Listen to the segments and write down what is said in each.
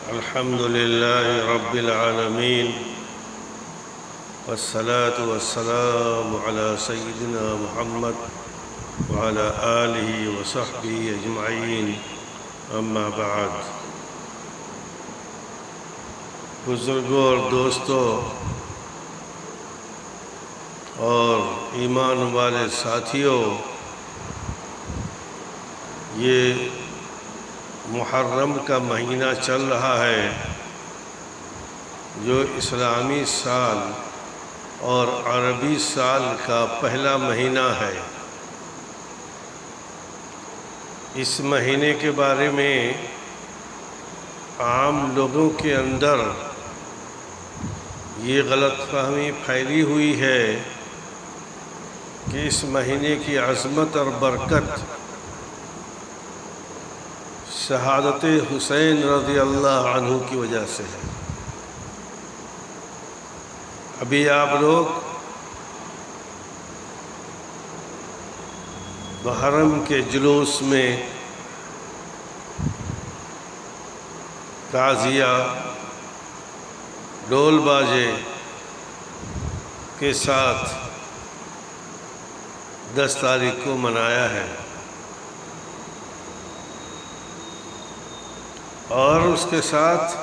الحمد لله رب العالمين والصلاة والسلام على سيدنا محمد وعلى آله وصحبه أجمعين اما بعد۔ بزرگوں اور دوستوں اور ایمان والے ساتھیوں، یہ محرم کا مہینہ چل رہا ہے جو اسلامی سال اور عربی سال کا پہلا مہینہ ہے۔ اس مہینے کے بارے میں عام لوگوں کے اندر یہ غلط فہمی پھیلی ہوئی ہے کہ اس مہینے کی عظمت اور برکت شہادت حسین رضی اللہ عنہ کی وجہ سے ہے۔ ابھی آپ لوگ محرم کے جلوس میں تعزیہ ڈول باجے کے ساتھ 10 تاریخ کو منایا ہے، اور اس کے ساتھ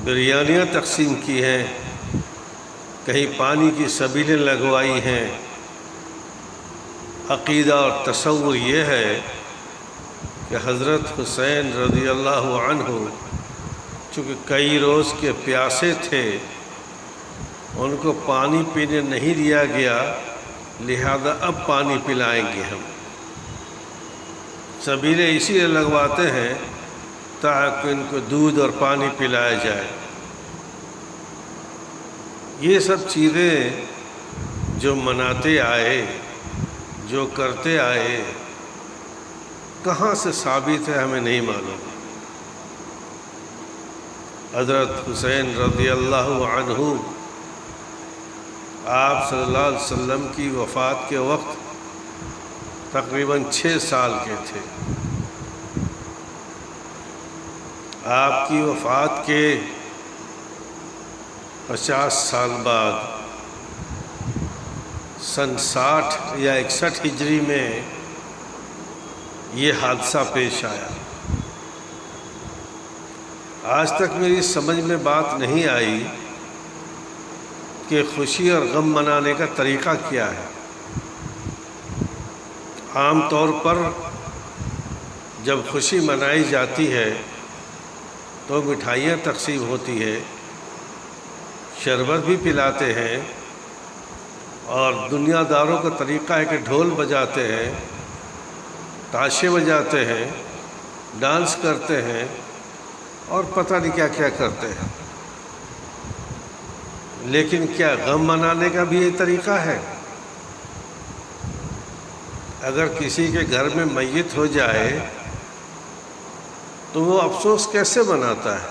بریانیاں تقسیم کی ہیں، کہیں پانی کی سبیلیں لگوائی ہیں۔ عقیدہ اور تصور یہ ہے کہ حضرت حسین رضی اللہ عنہ چونکہ کئی روز کے پیاسے تھے، ان کو پانی پینے نہیں دیا گیا، لہذا اب پانی پلائیں گے ہم۔ سبیلیں اسی لیے لگواتے ہیں تاکہ ان کو دودھ اور پانی پلایا جائے۔ یہ سب چیزیں جو مناتے آئے، جو کرتے آئے، کہاں سے ثابت ہے ہمیں نہیں معلوم۔ حضرت حسین رضی اللہ عنہ آپ صلی اللہ علیہ وسلم کی وفات کے وقت تقریباً 6 سال کے تھے۔ آپ کی وفات کے 50 سال بعد سن 60 یا 61 ہجری میں یہ حادثہ پیش آیا۔ آج تک میری سمجھ میں بات نہیں آئی کہ خوشی اور غم منانے کا طریقہ کیا ہے۔ عام طور پر جب خوشی منائی جاتی ہے تو مٹھائیاں تقسیم ہوتی ہے، شربت بھی پلاتے ہیں، اور دنیا داروں کا طریقہ ہے کہ ڈھول بجاتے ہیں، تاشے بجاتے ہیں، ڈانس کرتے ہیں، اور پتہ نہیں کیا کیا کرتے ہیں۔ لیکن کیا غم منانے کا بھی یہ طریقہ ہے؟ اگر کسی کے گھر میں میت ہو جائے تو وہ افسوس کیسے مناتا ہے؟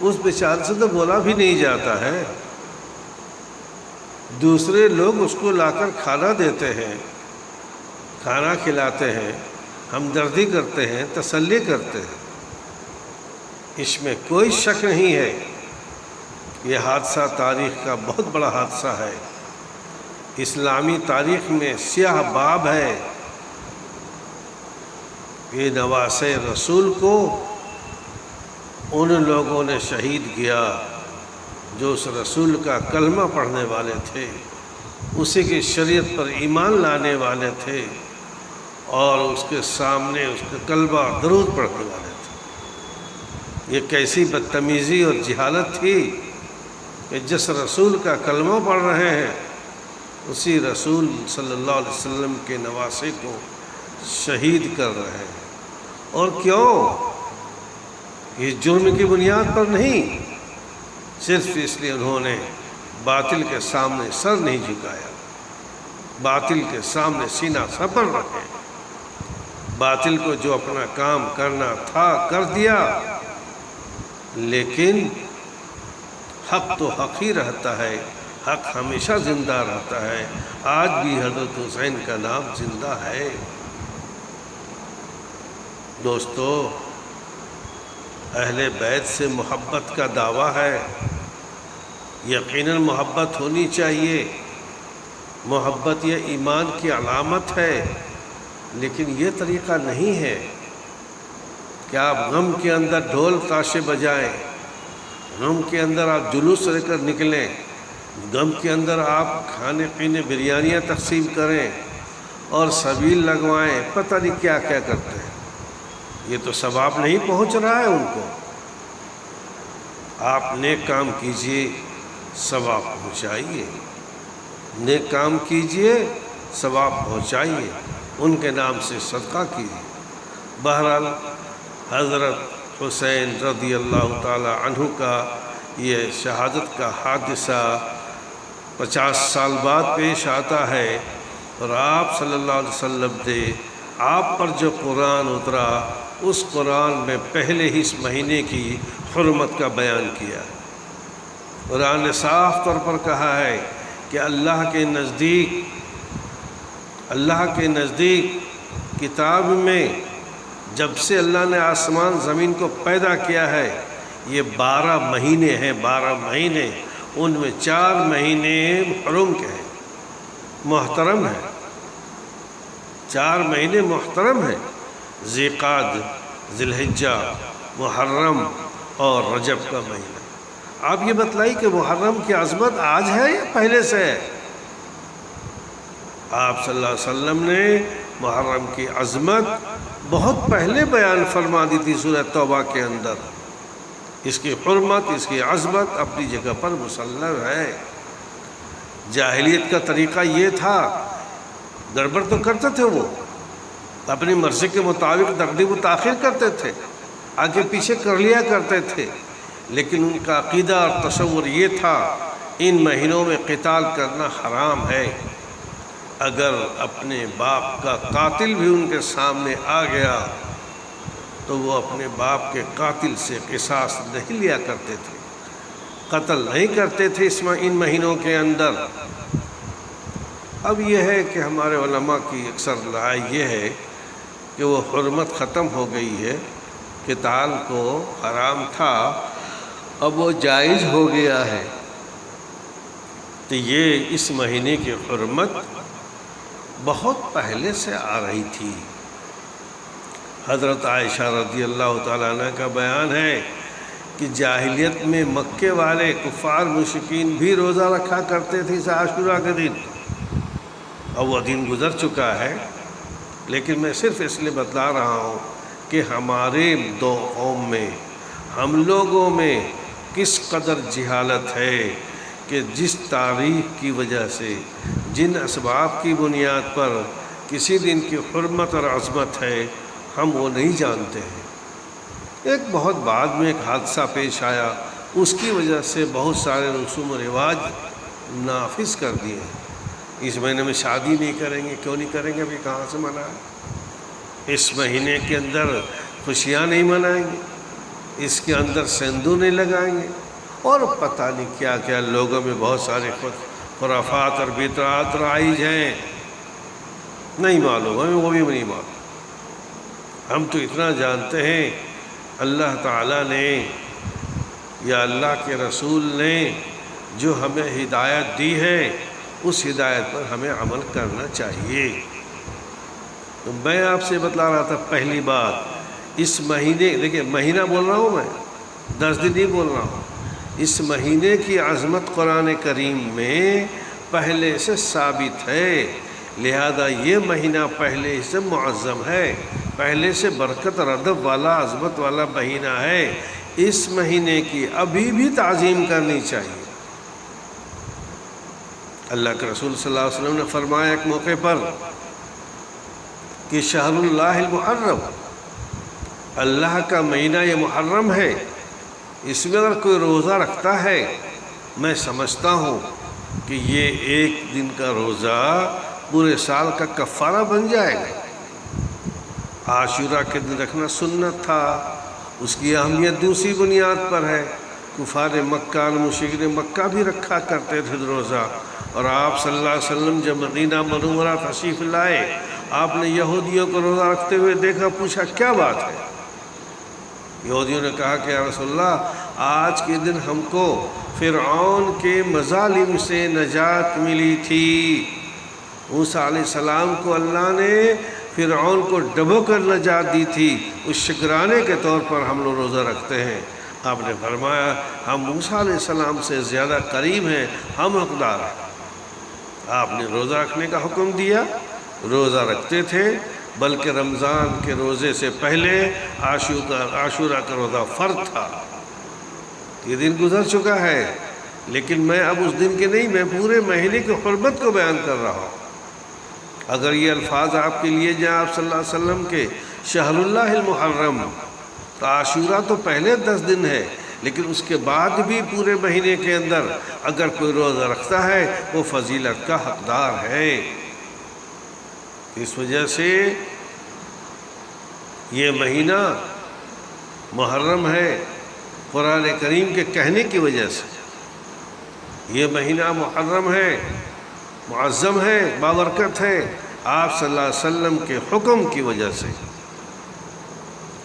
اس بیچارے سے تو بولا بھی نہیں جاتا ہے۔ دوسرے لوگ اس کو لا کر کھانا دیتے ہیں، کھانا کھلاتے ہیں، ہمدردی کرتے ہیں، تسلی کرتے ہیں۔ اس میں کوئی شک نہیں ہے، یہ حادثہ تاریخ کا بہت بڑا حادثہ ہے، اسلامی تاریخ میں سیاہ باب ہے۔ یہ نواسے رسول کو ان لوگوں نے شہید کیا جو اس رسول کا کلمہ پڑھنے والے تھے، اسی کی شریعت پر ایمان لانے والے تھے، اور اس کے سامنے اس کا کلمہ اور درود پڑھنے والے تھے۔ یہ کیسی بدتمیزی اور جہالت تھی کہ جس رسول کا کلمہ پڑھ رہے ہیں اسی رسول صلی اللہ علیہ وسلم کے نواسے کو شہید کر رہے ہیں۔ اور کیوں؟ یہ جرم کی بنیاد پر نہیں، صرف اس لیے انہوں نے باطل کے سامنے سر نہیں جھکایا، باطل کے سامنے سینہ سپر رکھے، باطل کو جو اپنا کام کرنا تھا کر دیا۔ لیکن حق تو حق ہی رہتا ہے، حق ہمیشہ زندہ رہتا ہے۔ آج بھی حضرت حسین کا نام زندہ ہے۔ دوستو، اہل بیت سے محبت کا دعویٰ ہے، یقیناً محبت ہونی چاہیے، محبت یہ ایمان کی علامت ہے، لیکن یہ طریقہ نہیں ہے کہ آپ غم کے اندر ڈھول تاشے بجائیں، غم کے اندر آپ جلوس لے کر نکلیں، غم کے اندر آپ کھانے پینے بریانیاں تقسیم کریں اور سبیل لگوائیں، پتہ نہیں کیا کیا کرتے ہیں۔ یہ تو ثواب نہیں پہنچ رہا ہے ان کو۔ آپ نیک کام کیجئے، ثواب پہنچائیے، نیک کام کیجئے، ثواب پہنچائیے، ان کے نام سے صدقہ کیجئے۔ بہرحال حضرت حسین رضی اللہ تعالی عنہ کا یہ شہادت کا حادثہ 50 سال بعد پیش آتا ہے، اور آپ صلی اللہ علیہ وسلم نے آپ پر جو قرآن اترا اس قرآن میں پہلے ہی اس مہینے کی حرمت کا بیان کیا۔ قرآن نے صاف طور پر کہا ہے کہ اللہ کے نزدیک کتاب میں جب سے اللہ نے آسمان زمین کو پیدا کیا ہے یہ 12 مہینے ہیں، 12 مہینے، ان میں 4 مہینے حرم کے ہیں، محترم ہیں، 4 مہینے محترم ہیں، ذی قعدہ، ذی الحجہ، محرم اور رجب کا مہینہ۔ آپ یہ بتلائی کہ محرم کی عظمت آج ہے یا پہلے سے ہے؟ آپ صلی اللہ علیہ وسلم نے محرم کی عظمت بہت پہلے بیان فرما دی تھی سورہ توبہ کے اندر۔ اس کی حرمت، اس کی عظمت اپنی جگہ پر مسلم ہے۔ جاہلیت کا طریقہ یہ تھا، گڑبڑ تو کرتے تھے، وہ اپنی مرضی کے مطابق تقدیم و تاخیر کرتے تھے، آگے پیچھے کر لیا کرتے تھے، لیکن ان کا عقیدہ اور تصور یہ تھا ان مہینوں میں قتال کرنا حرام ہے۔ اگر اپنے باپ کا قاتل بھی ان کے سامنے آ گیا تو وہ اپنے باپ کے قاتل سے قصاص نہیں لیا کرتے تھے، قتل نہیں کرتے تھے ان مہینوں کے اندر۔ اب یہ ہے کہ ہمارے علماء کی اکثر رائے یہ ہے کہ وہ حرمت ختم ہو گئی ہے، قتال کو حرام تھا، اب وہ جائز ہو گیا ہے۔ تو یہ اس مہینے کی حرمت بہت پہلے سے آ رہی تھی۔ حضرت عائشہ رضی اللہ تعالیٰ عنہ کا بیان ہے کہ جاہلیت میں مکے والے کفار مشرکین بھی روزہ رکھا کرتے تھے اس عاشوراء کے دن۔ اب وہ دن گزر چکا ہے، لیکن میں صرف اس لیے بتلا رہا ہوں کہ ہمارے دو قوم میں، ہم لوگوں میں کس قدر جہالت ہے کہ جس تاریخ کی وجہ سے، جن اسباب کی بنیاد پر کسی دن کی حرمت اور عظمت ہے ہم وہ نہیں جانتے ہیں۔ ایک بہت بعد میں ایک حادثہ پیش آیا، اس کی وجہ سے بہت سارے رسوم و رواج نافذ کر دیے ہیں۔ اس مہینے میں شادی نہیں کریں گے، کیوں نہیں کریں گے؟ ابھی کہاں سے منائیں؟ اس مہینے کے اندر خوشیاں نہیں منائیں گے، اس کے اندر سندور نہیں لگائیں گے، اور پتہ نہیں کیا کیا لوگوں میں بہت سارے خرافات اور بدعات رائج ہیں، نہیں معلوم، ہمیں وہ بھی نہیں معلوم۔ ہم تو اتنا جانتے ہیں اللہ تعالیٰ نے یا اللہ کے رسول نے جو ہمیں ہدایت دی ہے اس ہدایت پر ہمیں عمل کرنا چاہیے۔ تو میں آپ سے بتلا رہا تھا پہلی بات، اس مہینے، دیکھیں مہینہ بول رہا ہوں میں، 10 دن نہیں بول رہا ہوں، اس مہینے کی عظمت قرآن کریم میں پہلے سے ثابت ہے، لہذا یہ مہینہ پہلے سے معظم ہے، پہلے سے برکت اور ادب والا، عظمت والا مہینہ ہے۔ اس مہینے کی ابھی بھی تعظیم کرنی چاہیے۔ اللہ کے رسول صلی اللہ علیہ وسلم نے فرمایا ایک موقع پر کہ شہر اللہ المحرم، اللہ کا مہینہ یہ محرم ہے، اس میں اگر کوئی روزہ رکھتا ہے میں سمجھتا ہوں کہ یہ ایک دن کا روزہ پورے سال کا کفارہ بن جائے گا۔ عاشوراء کے دن رکھنا سنت تھا، اس کی اہمیت دوسری بنیاد پر ہے۔ کفار مکہ اور مشرکین مکہ بھی رکھا کرتے تھے روزہ، اور آپ صلی اللہ علیہ وسلم جب مدینہ منورہ تشریف لائے آپ نے یہودیوں کو روزہ رکھتے ہوئے دیکھا، پوچھا کیا بات ہے؟ یہودیوں نے کہا کہ یا رسول اللہ آج کے دن ہم کو فرعون کے مظالم سے نجات ملی تھی۔ موسیٰ علیہ السلام کو اللہ نے فرعون کو ڈبو کر نجات دی تھی، اس شکرانے کے طور پر ہم لوگ روزہ رکھتے ہیں۔ آپ نے فرمایا ہم موسیٰ علیہ السلام سے زیادہ قریب ہیں، ہم حقدار ہیں۔ آپ نے روزہ رکھنے کا حکم دیا، روزہ رکھتے تھے، بلکہ رمضان کے روزے سے پہلے عاشورہ کا روزہ فرض تھا۔ یہ دن گزر چکا ہے، لیکن میں اب اس دن کے نہیں، میں پورے مہینے کی حرمت کو بیان کر رہا ہوں۔ اگر یہ الفاظ آپ کے لیے جائیں آپ صلی اللہ علیہ وسلم کے شہر اللہ المحرم، تو عاشورہ تو پہلے 10 دن ہے، لیکن اس کے بعد بھی پورے مہینے کے اندر اگر کوئی روزہ رکھتا ہے وہ فضیلت کا حقدار ہے۔ اس وجہ سے یہ مہینہ محرم ہے، قرآن کریم کے کہنے کی وجہ سے یہ مہینہ محرم ہے، معظم ہے، بابرکت ہے، آپ صلی اللہ علیہ وسلم کے حکم کی وجہ سے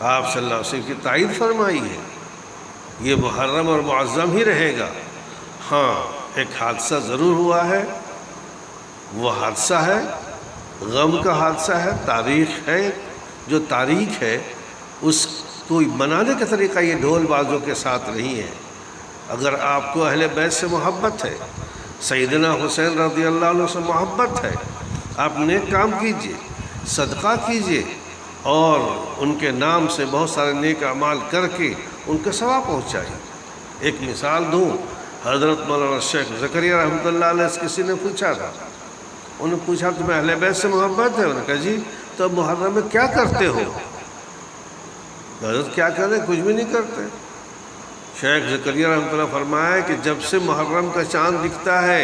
آپ صلی اللہ علیہ وسلم کی تائید فرمائی ہے، یہ محرم اور معظم ہی رہے گا۔ ہاں ایک حادثہ ضرور ہوا ہے، وہ حادثہ ہے غم کا حادثہ ہے، تاریخ ہے، جو تاریخ ہے اس کو منانے کا طریقہ یہ ڈھول بازوں کے ساتھ نہیں ہے۔ اگر آپ کو اہل بیت سے محبت ہے، سیدنا حسین رضی اللہ عنہ سے محبت ہے، آپ نیک کام کیجئے، صدقہ کیجئے، اور ان کے نام سے بہت سارے نیک اعمال کر کے ان کے ثواب پہنچائیے۔ ایک مثال دوں، حضرت مولانا شیخ زکریا رحمۃ اللہ علیہ سے کسی نے پوچھا تھا، انہوں نے پوچھا تمہیں اہل بیت سے محبت ہے؟ انہوں نے کہا جی، تو محرم میں کیا کرتے ہو؟ حضرت کیا کریں؟ کچھ بھی نہیں کرتے۔ شیخ زکریا رحمۃ اللہ فرمایا کہ جب سے محرم کا چاند دکھتا ہے،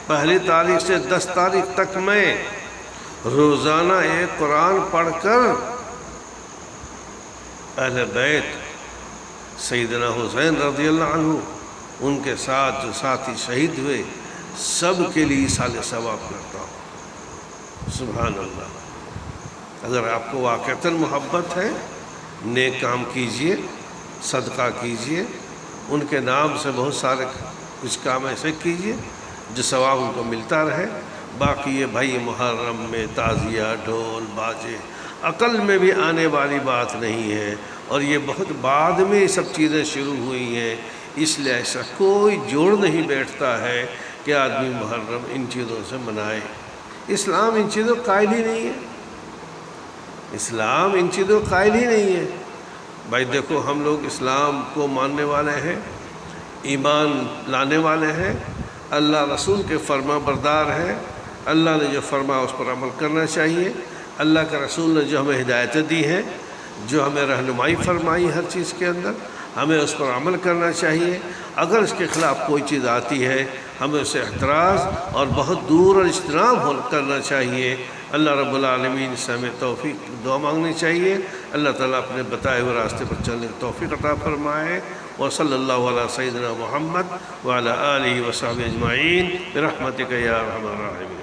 پہلی تاریخ سے 10 تاریخ تک میں روزانہ ایک قرآن پڑھ کر اہل بیت سیدنا حسین رضی اللہ عنہ، ان کے ساتھ جو ساتھی شہید ہوئے، سب کے لیے ایصال ثواب کرتا ہوں۔ سبحان اللہ۔ اگر آپ کو واقعتاً محبت ہے، نیک کام کیجئے، صدقہ کیجئے، ان کے نام سے بہت سارے کچھ کام ایسے کیجئے جو ثواب ان کو ملتا رہے۔ باقی یہ بھائی محرم میں تعزیہ، ڈھول باجے عقل میں بھی آنے والی بات نہیں ہے، اور یہ بہت بعد میں یہ سب چیزیں شروع ہوئی ہیں، اس لیے ایسا کوئی جوڑ نہیں بیٹھتا ہے کہ آدمی محرم ان چیزوں سے منائے۔ اسلام ان چیزوں قائل ہی نہیں ہے، اسلام ان چیزوں قائل ہی نہیں ہے۔ بھائی دیکھو، ہم لوگ اسلام کو ماننے والے ہیں، ایمان لانے والے ہیں، اللہ رسول کے فرما بردار ہیں، اللہ نے جو فرما اس پر عمل کرنا چاہیے، اللہ کے رسول نے جو ہمیں ہدایتیں دی ہیں، جو ہمیں رہنمائی فرمائی ہر چیز کے اندر، ہمیں اس پر عمل کرنا چاہیے۔ اگر اس کے خلاف کوئی چیز آتی ہے ہمیں اسے احتراز اور بہت دور اور اجتناب کرنا چاہیے۔ اللہ رب العالمین سے ہمیں توفیق دعا مانگنی چاہیے، اللہ تعالیٰ اپنے بتائے ہوئے راستے پر چلنے کی توفیق عطا فرمائے۔ وصلی اللہ علی سیدنا محمد وعلی آلہ وصحبہ اجمعین برحمتک یا ارحم الراحمین۔